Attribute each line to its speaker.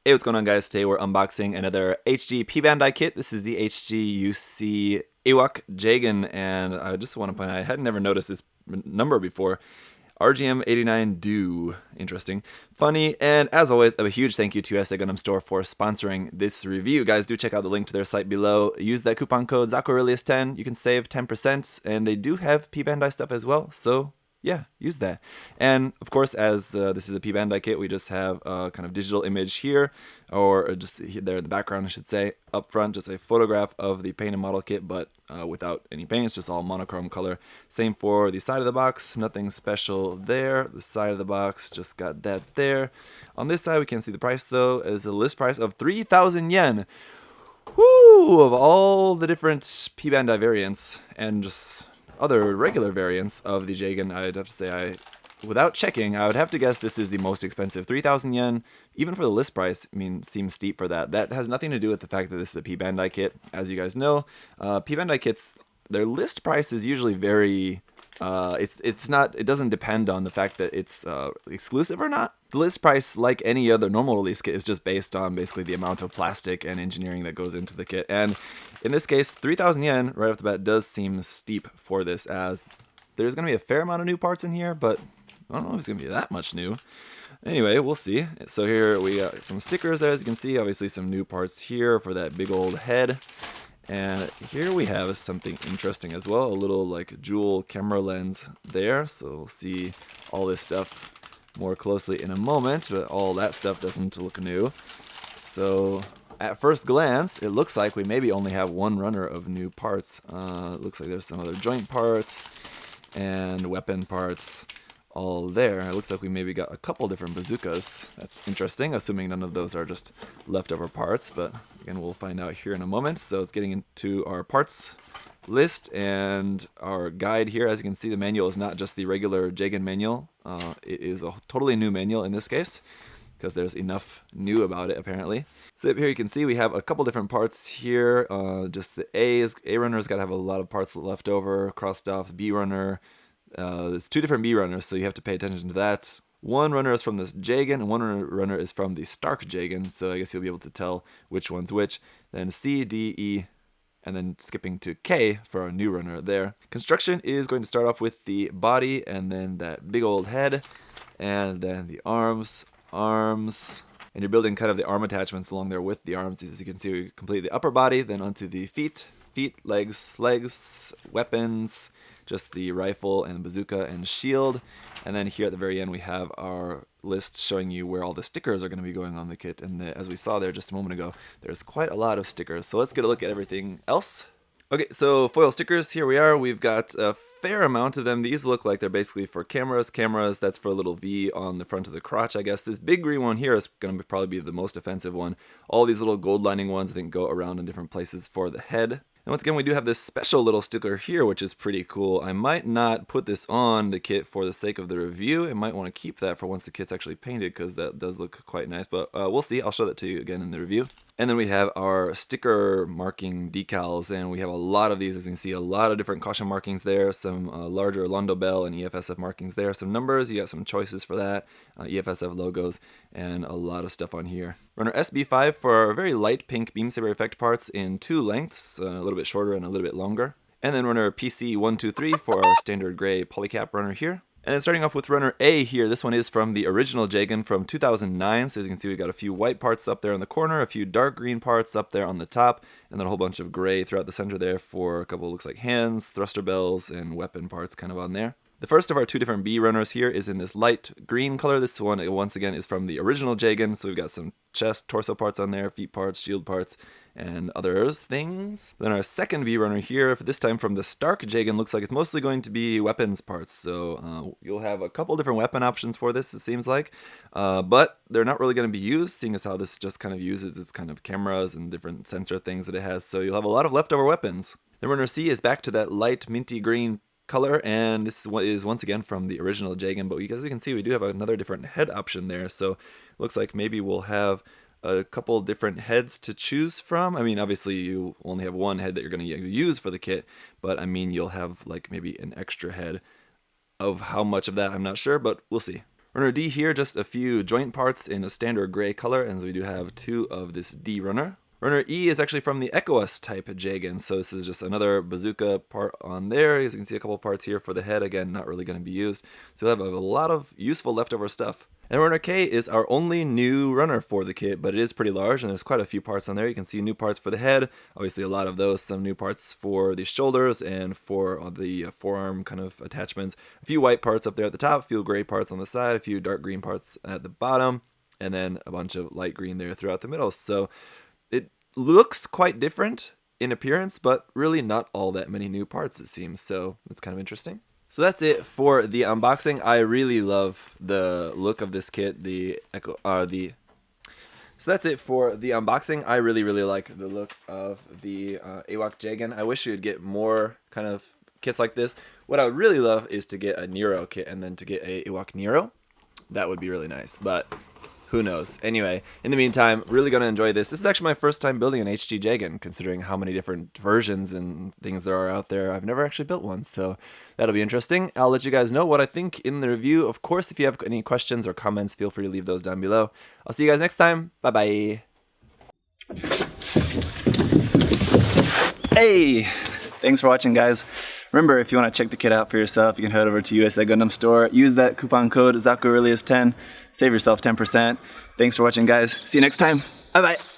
Speaker 1: Hey, what's going on, guys? Today we're unboxing another HG P-Bandai kit. This is the HGUC EWAC Jegan, and I just want to point out I had never noticed this number before. RGM89 Do. Interesting. Funny, and as always, a huge thank you to SA Gundam Store for sponsoring this review. Guys, do check out the link to their site below. Use that coupon code ZakuAurelius10. You can save 10%, and they do have P-Bandai stuff as well, so yeah, use that. And of course, as this is a P-Bandai kit, we just have a kind of digital image here, or just there in the background, I should say. Up front, just a photograph of the painted model kit, but without any paint. It's just all monochrome color. Same for the side of the box, nothing special there. The side of the box, just got that there. On this side, we can see the price, though, is a list price of 3,000 yen. Woo! Of all the different P-Bandai variants, and just other regular variants of the Jegan, I'd have to say, without checking, I would have to guess this is the most expensive. 3,000 yen, even for the list price, I mean, seems steep for that. That has nothing to do with the fact that this is a P-Bandai kit. As you guys know, P-Bandai kits, their list price is usually very, it doesn't depend on the fact that it's exclusive or not. The list price, like any other normal release kit, is just based on basically the amount of plastic and engineering that goes into the kit. And in this case, 3,000 yen right off the bat does seem steep for this, as there's going to be a fair amount of new parts in here, but I don't know if it's going to be that much new. Anyway, we'll see. So here we got some stickers there, as you can see. Obviously some new parts here for that big old head. And here we have something interesting as well, a little like dual camera lens there. So we'll see all this stuff more closely in a moment, but all that stuff doesn't look new. So at first glance, it looks like we maybe only have one runner of new parts. It looks like there's some other joint parts and weapon parts all there. It looks like we maybe got a couple different bazookas. That's interesting, assuming none of those are just leftover parts, but again, we'll find out here in a moment. So it's getting into our parts list and our guide here. As you can see, the manual is not just the regular Jegan manual. It is a totally new manual in this case, because there's enough new about it apparently. So up here you can see we have a couple different parts here. Just the A runner's got to have a lot of parts left over, crossed off. B runner, there's two different B runners, so you have to pay attention to that. One runner is from this Jegan, and one runner is from the Stark Jegan, so I guess you'll be able to tell which one's which. Then C, D, E, and then skipping to K for our new runner there. Construction is going to start off with the body, and then that big old head, and then the arms, and you're building kind of the arm attachments along there with the arms. As you can see, we complete the upper body, then onto the feet, legs, weapons, just the rifle and bazooka and shield. And then here at the very end, we have our list showing you where all the stickers are going to be going on the kit. And as we saw there just a moment ago, there's quite a lot of stickers. So let's get a look at everything else. Okay, so foil stickers, here we are. We've got a fair amount of them. These look like they're basically for cameras. That's for a little V on the front of the crotch, I guess. This big green one here is going to probably be the most offensive one. All these little gold lining ones, I think, go around in different places for the head. And once again, we do have this special little sticker here, which is pretty cool. I might not put this on the kit for the sake of the review. I might want to keep that for once the kit's actually painted, because that does look quite nice. But we'll see. I'll show that to you again in the review. And then we have our sticker marking decals, and we have a lot of these. As you can see, a lot of different caution markings there, some larger Londo Bell and EFSF markings there, some numbers, you got some choices for that, EFSF logos, and a lot of stuff on here. Runner SB5 for our very light pink beam saber effect parts in two lengths, a little bit shorter and a little bit longer. And then runner PC123 for our standard gray polycap runner here. And then starting off with runner A here, this one is from the original Jegan from 2009. So as you can see, we've got a few white parts up there in the corner, a few dark green parts up there on the top, and then a whole bunch of gray throughout the center there for a couple, looks like hands, thruster bells, and weapon parts kind of on there. The first of our two different B runners here is in this light green color. This one, once again, is from the original Jegan. So we've got some chest, torso parts on there, feet parts, shield parts, and others things. Then our second V runner here, for this time from the Stark Jegan, looks like it's mostly going to be weapons parts. So you'll have a couple different weapon options for this, it seems like. But they're not really going to be used, seeing as how this just kind of uses its kind of cameras and different sensor things that it has. So you'll have a lot of leftover weapons. The runner C is back to that light minty green color, and this is once again from the original Jegan, but as you can see, we do have another different head option there, so it looks like maybe we'll have a couple different heads to choose from. I mean, obviously you only have one head that you're going to use for the kit, but I mean, you'll have like maybe an extra head. Of how much of that, I'm not sure, but we'll see. Runner D here, just a few joint parts in a standard gray color, and we do have 2 of this D runner. Runner E is actually from the EWAC type Jegan, so this is just another bazooka part on there. As you can see, a couple parts here for the head, again, not really going to be used. So we'll have a lot of useful leftover stuff. And Runner K is our only new runner for the kit, but it is pretty large, and there's quite a few parts on there. You can see new parts for the head, obviously a lot of those, some new parts for the shoulders and for the forearm kind of attachments. A few white parts up there at the top, a few gray parts on the side, a few dark green parts at the bottom, and then a bunch of light green there throughout the middle. So it looks quite different in appearance, but really not all that many new parts, it seems. So it's kind of interesting. So that's it for the unboxing. I really love the look of this kit. So that's it for the unboxing. I really like the look of the EWAC Jegan. I wish we would get more kind of kits like this. What I would really love is to get a Nero kit and then to get a EWAC Nero. That would be really nice, but who knows. Anyway, in the meantime, really going to enjoy this. This is actually my first time building an HG Jegan, considering how many different versions and things there are out there. I've never actually built one, so that'll be interesting. I'll let you guys know what I think in the review. Of course, if you have any questions or comments, feel free to leave those down below. I'll see you guys next time. Bye-bye. Hey! Thanks for watching, guys. Remember, if you want to check the kit out for yourself, you can head over to USA Gundam Store. Use that coupon code ZakuAurelius10. Save yourself 10%. Thanks for watching, guys. See you next time. Bye-bye.